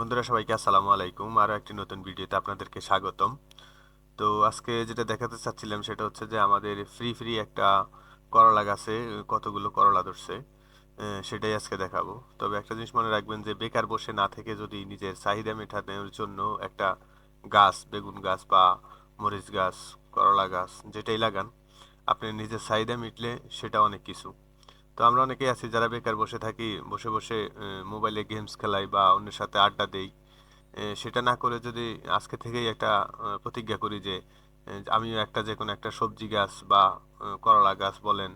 বন্ধুরা সবাইকে আসসালামু আলাইকুম। আরো একটি নতুন ভিডিওতে আপনাদেরকে স্বাগতম। তো আজকে যেটা দেখাতে চাচ্ছিলাম সেটা হচ্ছে যে আমাদের ফ্রি ফ্রি একটা করলা গাছে কতগুলো করলা ধরছে, সেটাই আজকে দেখাবো। তবে একটা জিনিস মনে রাখবেন যে বেকার বসে না থেকে যদি নিজের চাহিদা মেটানোর জন্য একটা গাছ, বেগুন গাছ বা মরিচ গাছ, করলা গাছ যেটাই লাগান, আপনি নিজের চাহিদা মিটলে সেটা অনেক কিছু। তো আমরা অনেকেই আছি যারা বেকার বসে থাকি, বসে বসে মোবাইলে গেমস খেলাই বা অন্যের সাথে আড্ডা দেই। সেটা না করে যদি আজকে থেকেই একটা প্রতিজ্ঞা করি যে আমিও একটা যে কোনো একটা সবজি গাছ বা করলা গাছ বলেন,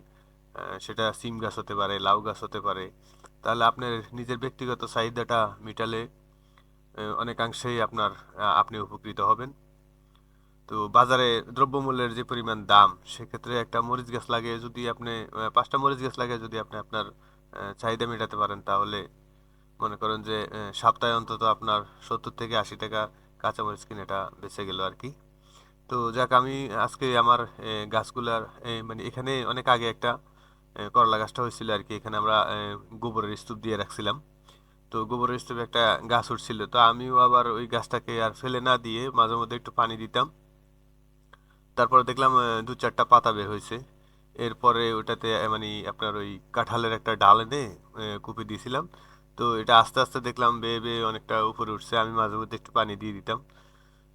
সেটা সিম গাছ হতে পারে, লাউ গাছ হতে পারে, তাহলে আপনার নিজের ব্যক্তিগত চাহিদাটা মিটালে অনেকাংশেই আপনি উপকৃত হবেন। তো বাজারে দ্রব্যমূল্যের যে পরিমাণ দাম, সেক্ষেত্রে একটা মরিচ গাছ লাগিয়ে যদি আপনি 5টা মরিচ গাছ লাগিয়ে যদি আপনি আপনার চাহিদা মেটাতে পারেন, তাহলে মনে করেন যে সপ্তাহে অন্তত আপনার 70 থেকে 80 টাকা কাঁচামরিচ কিনেটা বেঁচে গেল আর কি। তো যাক, আমি আজকে আমার গাছগুলার মানে এখানে অনেক আগে একটা করলা গাছটা হয়েছিল আর কি। এখানে আমরা গোবরের স্তূপ দিয়ে রাখছিলাম। তো গোবরের স্তূপে একটা গাছ উঠছিল, তো আমিও আবার ওই গাছটাকে আর ফেলে না দিয়ে মাঝে মধ্যে একটু পানি দিতাম। তারপরে দেখলাম দু চারটা পাতা বের হয়েছে। এরপরে ওটাতে মানে আপনার ওই কাঁঠালের একটা ডাল এনে কুপি দিয়েছিলাম। তো এটা আস্তে আস্তে দেখলাম বেয়ে বেয়ে অনেকটা উপরে উঠছে। আমি মাঝে মধ্যে একটু পানি দিয়ে দিতাম।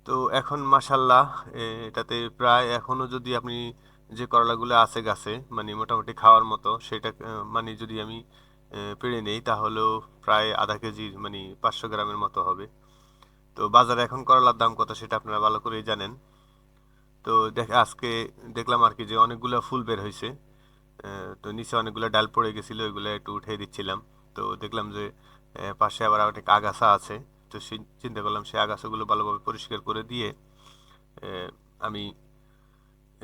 তো এখন মাশাল্লাহ, এটাতে প্রায় এখনো যদি আপনি যে করলাগুলো আছে গাছে মানে মোটামুটি খাওয়ার মতো, সেটা মানে যদি আমি পেড়ে নেই, তাহলেও প্রায় আধা কেজি মানে 500 গ্রামের মতো হবে। তো বাজারে এখন করলার দাম কত সেটা আপনারা ভালো করেই জানেন। তো আজকে দেখলাম আর কি যে অনেকগুলা ফুল বের হয়েছে। তো নিচে অনেকগুলো ডাল পড়ে গেছিল, ওইগুলো একটু উঠিয়ে দিচ্ছিলাম। তো দেখলাম যে পাশে আবার অনেক আগাছা আছে। তো চিন্তা করলাম সেই আগাছাগুলো ভালোভাবে পরিষ্কার করে দিয়ে আহ, আমি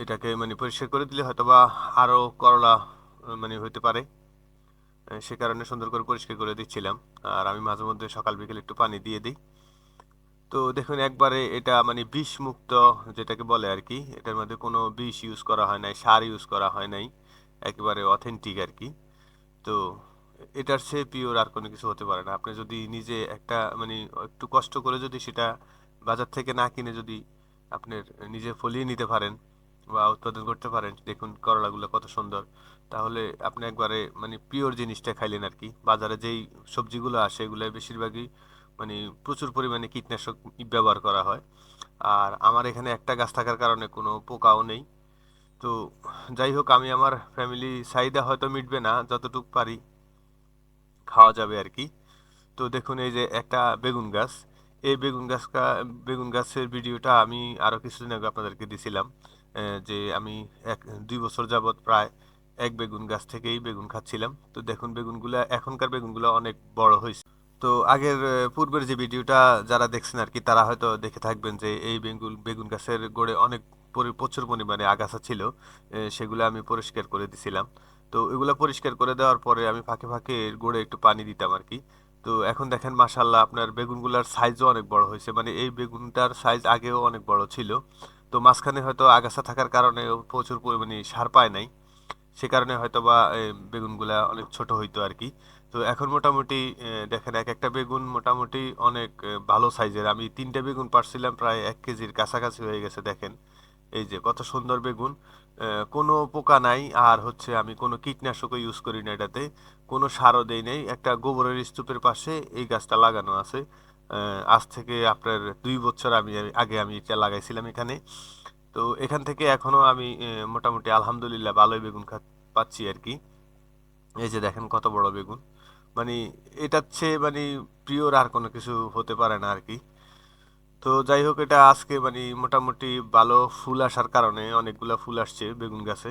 এটাকে মানে পরিষ্কার করে দিলে হয়তোবা আরো করলা মানে হইতে পারে। সে কারণে সুন্দর করে পরিষ্কার করে দিচ্ছিলাম। আর আমি মাঝে মধ্যে সকাল বিকেল একটু পানি দিয়ে দিই। তো দেখুন, একবারে এটা মানে বিষ মুক্ত যেটাকে বলে আর কি, এটার মধ্যে কোনো বিষ ইউজ করা হয় নাই, সার ইউজ করা হয় নাই, একেবারে অথেন্টিক আর কি। তো এটার চেয়ে পিওর আর কোনো কিছু হতে পারে না। আপনি যদি নিজে একটা মানে একটু কষ্ট করে যদি সেটা বাজার থেকে না কিনে যদি আপনার নিজে ফলিয়ে নিতে পারেন বা উৎপাদন করতে পারেন, দেখুন করলাগুলো কত সুন্দর। তাহলে আপনি একবারে মানে পিওর জিনিসটা খাইলেন আর কি। বাজারে যেই সবজিগুলো আসে এগুলো বেশিরভাগই মানে প্রচুর পরিমাণে কীটনাশক ব্যবহার করা হয়। আর আমার এখানে একটা গাছ থাকার কারণে কোনো পোকাও নেই। তো যাই হোক, আমি আমার ফ্যামিলি চাহিদা হয়তো মিটবে না, যতটুকু পারি খাওয়া যাবে আর কি। তো দেখুন, এই যে একটা বেগুন গাছ, এই বেগুন গাছের ভিডিওটা আমি আরো কিছুদিন আগে আপনাদেরকে দিছিলাম। যে আমি 2 বছর যাবত প্রায় এক বেগুন গাছ থেকেই বেগুন খাচ্ছিলাম। তো দেখুন বেগুনগুলা, এখনকার বেগুনগুলো অনেক বড় হয়েছে। তো আগের পূর্বের যে ভিডিওটা যারা দেখছেন আর কি, তারা হয়তো দেখে থাকবেন যে এই বেগুন বেগুন গাছের গোড়ে অনেক প্রচুর পরিমাণে আগাছা ছিল। সেগুলো আমি পরিষ্কার করে দিছিলাম। তো এগুলো পরিষ্কার করে দেওয়ার পরে আমি ফাঁকে ফাঁকে এর গোড়ে একটু পানি দিতাম আর কি। তো এখন দেখেন মাশাল্লাহ, আপনার বেগুনগুলার সাইজও অনেক বড় হয়েছে। মানে এই বেগুনটার সাইজ আগেও অনেক বড় ছিল। তো মাঝখানে হয়তো আগাছা থাকার কারণে ও প্রচুর পরিমাণে সার পায় নাই, সে কারণে হয়তোবা বেগুনগুলা অনেক ছোট হইতো আর কি। তো এখন মোটামুটি দেখেন এক একটা বেগুন মোটামুটি অনেক ভালো সাইজের। আমি 3টে বেগুন পারছিলাম, প্রায় 1 কেজির কাছাকাছি হয়ে গেছে দেখেন। এই যে কত সুন্দর বেগুন, কোনো পোকা নাই। আর হচ্ছে আমি কোনো কীটনাশকও ইউজ করি না এটাতে, কোনো সারও দেই নাই। একটা গোবরের স্তূপের পাশে এই গাছটা লাগানো আছে। আজ থেকে আপনার 2 বছর আগে আমি এটা লাগাইছিলাম এখানে। তো এখান থেকে এখনো আমি মোটামুটি আলহামদুলিল্লাহ ভালোই বেগুন পাচ্ছি আর কি। এই যে দেখেন কত বড় বেগুন, মানে এটার চেয়ে মানে প্রিয়র আর কোনো কিছু হতে পারে না আর কি। তো যাই হোক, এটা আজকে মানে মোটামুটি ভালো ফুল আসার কারণে অনেকগুলা ফুল আসছে বেগুন গাছে।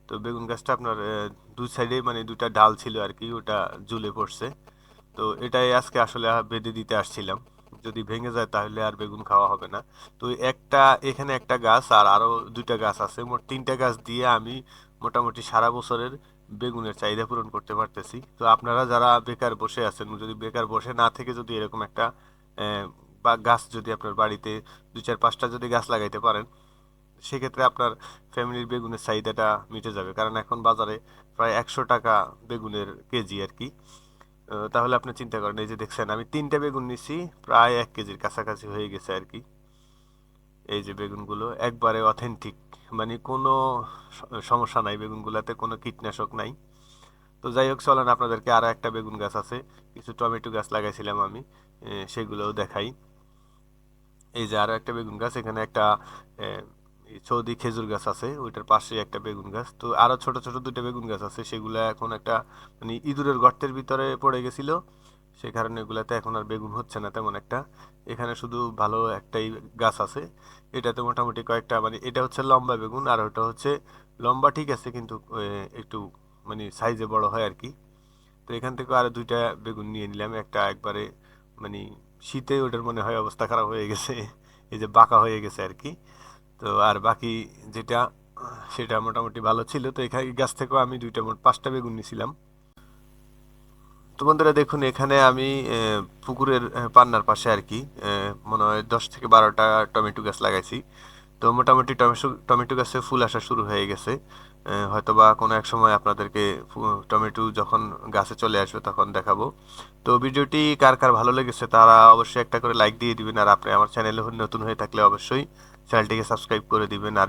তো বেগুন গাছটা আপনার দুই সাইডে মানে দুইটা ডাল ছিল আর কি, ওটা ঝুলে পড়ছে। তো এটাই আজকে আসলে বেঁধে দিতে আসছিলাম। যদি ভেঙে যায় তাহলে আর বেগুন খাওয়া হবে না। তো এখানে একটা গাছ আর আরো 2টা গাছ আছে, মোট 3টে গাছ দিয়ে আমি মোটামুটি সারা বছরের বেগুনের চাহিদা পূরণ করতে পারতেছি। তো আপনারা যারা বেকার বসে আছেন, যদি বেকার বসে না থেকে যদি এরকম একটা আহ, বা গাছ যদি আপনার বাড়িতে 2 4 5টা যদি গাছ লাগাইতে পারেন, সেক্ষেত্রে আপনার ফ্যামিলির বেগুনের চাহিদাটা মিটে যাবে। কারণ এখন বাজারে প্রায় 100 টাকা বেগুনের কেজি আর কি। তাহলে আপনি চিন্তা করেন, এই যে দেখছেন আমি 3টা বেগুন নিছি, প্রায় 1 কেজির কাছাকাছি হয়ে গেছে আর কি। এই যে বেগুনগুলো একবারে অথেন্টিক, মানে কোনো সমস্যা নাই, বেগুনগুলাতে কোনো কীটনাশক নাই। তো যাই হোক, চলেন আপনাদেরকে আরো একটা বেগুন গাছ আছে, কিছু টমেটো গাছ লাগাইছিলাম আমি, সেগুলোও দেখাই। এই যে আরো একটা বেগুন গাছ, এখানে একটা এই সৌদি খেজুর গাছ আছে, ওইটার পাশে একটা বেগুন গাছ। তো আরো ছোট ছোট দুইটা বেগুন গাছ আছে, সেগুলা এখন একটা মানে ইঁদুরের গর্তের ভিতরে পড়ে গেছিল, সে কারণে এগুলাতে এখন আর বেগুন হচ্ছে না তেমন একটা। এখানে শুধু ভালো একটাই গাছ আছে, এটাতে মোটামুটি কয়েকটা, মানে এটা হচ্ছে লম্বা বেগুন, আর ওটা হচ্ছে লম্বা ঠিক আছে, কিন্তু একটু মানে সাইজে বড় হয় আর কি। তো এখান থেকে আরো দুইটা বেগুন নিয়ে নিলাম, একটা একবারে মানে শীতে ওটার মনে হয় অবস্থা খারাপ হয়ে গেছে, এই যে বাঁকা হয়ে গেছে আর কি। তো আর বাকি যেটা সেটা মোটামুটি ভালো ছিল। তো এখানে এই গাছ থেকেও আমি দুইটা মোট 5টা বেগুন নিয়েছিলাম। তো বন্ধুরা দেখুন, এখানে আমি পুকুরের পান্নার পাশে আর কি মনে হয় 10 থেকে 12টা টমেটো গাছ লাগাইছি। তো মোটামুটি টমেটো গাছে ফুল আসা শুরু হয়ে গেছে। হয়তোবা কোনো এক সময় আপনাদেরকে টমেটো যখন গাছে চলে আসবে তখন দেখাবো। তো ভিডিওটি কার কার ভালো লেগেছে তারা অবশ্যই একটা করে লাইক দিয়ে দিবেন, আর আপনি আমার চ্যানেলে নতুন হয়ে থাকলে অবশ্যই চ্যানেলটিকে সাবস্ক্রাইব করে দিবেন। আর